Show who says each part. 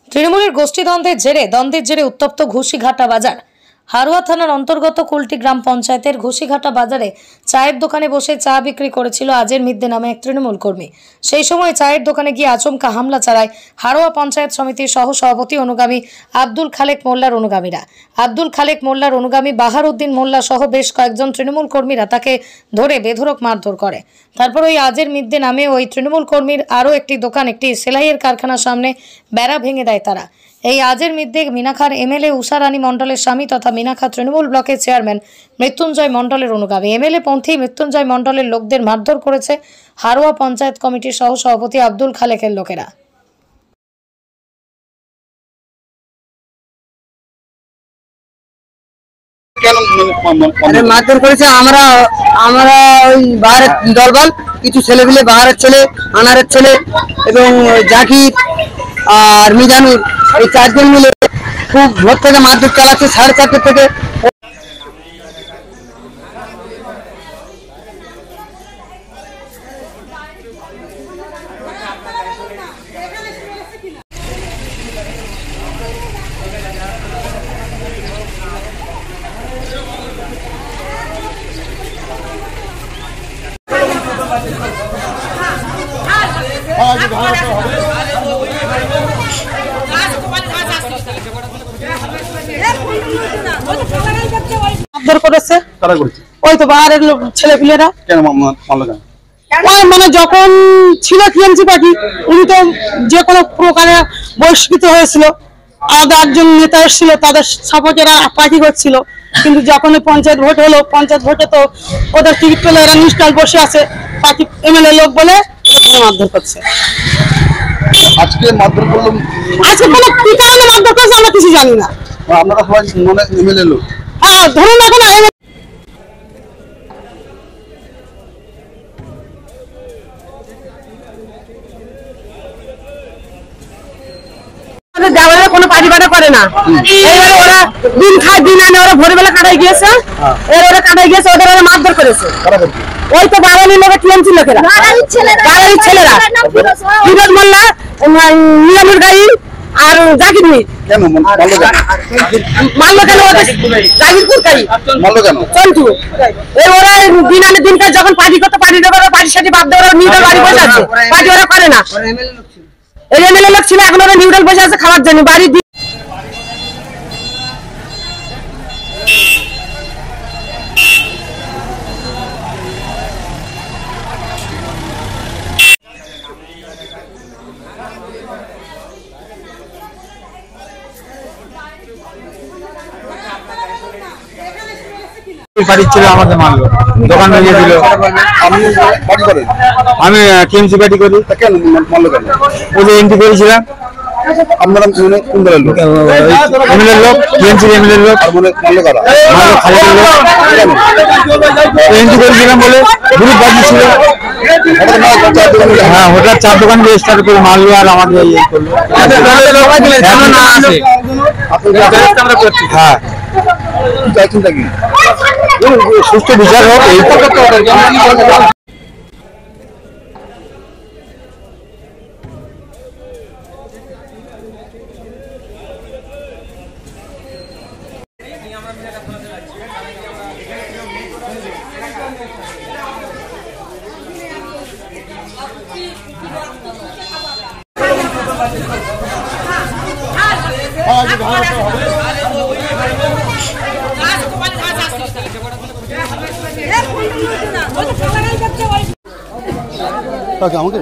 Speaker 1: তৃণমূলের দ্বন্দ্বের জেরে উত্তপ্ত ঘুষিঘাটা বাজার। হারোয়া থানার অন্তর্গত কুলটি গ্রাম পঞ্চায়েতের ঘুষিঘাটা বাজারে চায়ের দোকানে বসে চা বিক্রি করেছিল আজের মিদ্দে নামে এক তৃণমূল কর্মী। সেই সময় চায়ের দোকানে গিয়ে আচমকা হামলা চালায় হারোয়া পঞ্চায়েত সমিতির সহ সভাপতি অনুগামী আব্দুল খালেক মোল্লার অনুগামীরা। আব্দুল খালেক মোল্লার অনুগামী বাহার উদ্দিন মোল্লা সহ বেশ কয়েকজন তৃণমূল কর্মীরা তাকে ধরে বেধড়ক মারধর করে। তারপর ওই আজের মিদ্দে নামে ওই তৃণমূল কর্মীর আরও একটি দোকান, একটি সেলাইয়ের কারখানার সামনে বেড়া ভেঙে দেয় তারা। এই আজের মিদ্দে মিনাখার এমএলএ উষা রানী মণ্ডলের স্বামী তথা মিনাখা তৃণমূল ব্লকের চেয়ারম্যান মৃত্যুঞ্জয় মণ্ডলের অনুগামী এমএলএ পন্থী মৃত্যুঞ্জয় মণ্ডলের লোকদের মারধর করেছে হারোয়া পঞ্চায়েত কমিটির সহ সভাপতি আব্দুল খালেকের লোকেরা।
Speaker 2: মারধর করেছে। আমরা ওই বাহারের দলবল কিছু ছেলেগুলো, বাহারের ছেলে, আনারের ছেলে এবং জাকির আর মিজানুর, এই চারজন মিলে খুব ভোর থেকে মারধর চালাচ্ছে। 4:30 থেকে
Speaker 3: মারধর করেছে। ওই তো বাহারের ছেলেপিলেরা। মানে যখন ছিল টিএমসি পার্টি, উনি তো যে কোনো প্রকারে বহিষ্কৃত হয়েছিল। আলাদা একজন নেতা এসেছিল, তাদের সাপোর্টেরা পার্টি করছিল। কিন্তু যখন পঞ্চায়েত ভোট হলো, পঞ্চায়েত ভোটে তো ওদের টিকিট পেলে এরা নিষ্কাল বসে আছে পার্টি এমএলএ লোক বলে মারধর করছে।
Speaker 4: আজকে মারধর করলো,
Speaker 3: আজকে কোনো কি কারণে মারধর করছে আমরা কিছু জানি না।
Speaker 4: আপনারা সবাই মনে এমএলএ লোক?
Speaker 3: হ্যাঁ, ধরুন এখন কোনো পার্টি বাটা করে না। এইবারে ওরা দিন খায় দিন আনে, ওরা ভোরবেলা কাটাই গিয়েছে, ওরা কাটাই গিয়েছে, ওদের ওরা মারধর করেছে। ওই তো বাঙালি লোকের টিএমসি লোকেরা, বাঙালির ছেলেরা, ফিরোজ মোল্লা, নিয়ামুর গাই আর জাকির মির।
Speaker 4: কেন মারলো কেন?
Speaker 3: মারলো কেন? জাকিরপুর গাই
Speaker 4: মারলো কেন?
Speaker 3: চন্টু। ওরা দিন আনে দিন খায়, যখন পার্টি করতে পার্টি দেবে, পার্টির সাথে বাদ দেওয়া নিউট্রাল বাড়ি বসে আছে, পার্টি ওরা করে না। এই এমএলএ লোক ছিল, এখন ওরা নিউট্রাল বসে আছে খাওয়ার জন্য বাড়ি।
Speaker 5: ছিল আমাকে মারলো, দোকান ভেঙে দিল। আমি টিএমসি পার্টি করি।
Speaker 4: কেন মারলো কেন?
Speaker 5: ওই যে এন্ট্রি করেছিলাম।
Speaker 4: আপনারা কোন দলের লোক?
Speaker 5: এমএলএ লোক, টিএমসি এমএলএ লোক।
Speaker 4: মারলো কারা?
Speaker 5: মারলো খালেকের লোক। এন্ট্রি করেছিলাম বলে গ্রুপ বাজি ছিল। হ্যাঁ, হঠাৎ চার দোকান স্টার্ট করে মারলো আর আমাকে ইয়ে করলো। না আসে। হ্যাঁ, সুস্থ বিচার হোক এই।
Speaker 4: আমাকে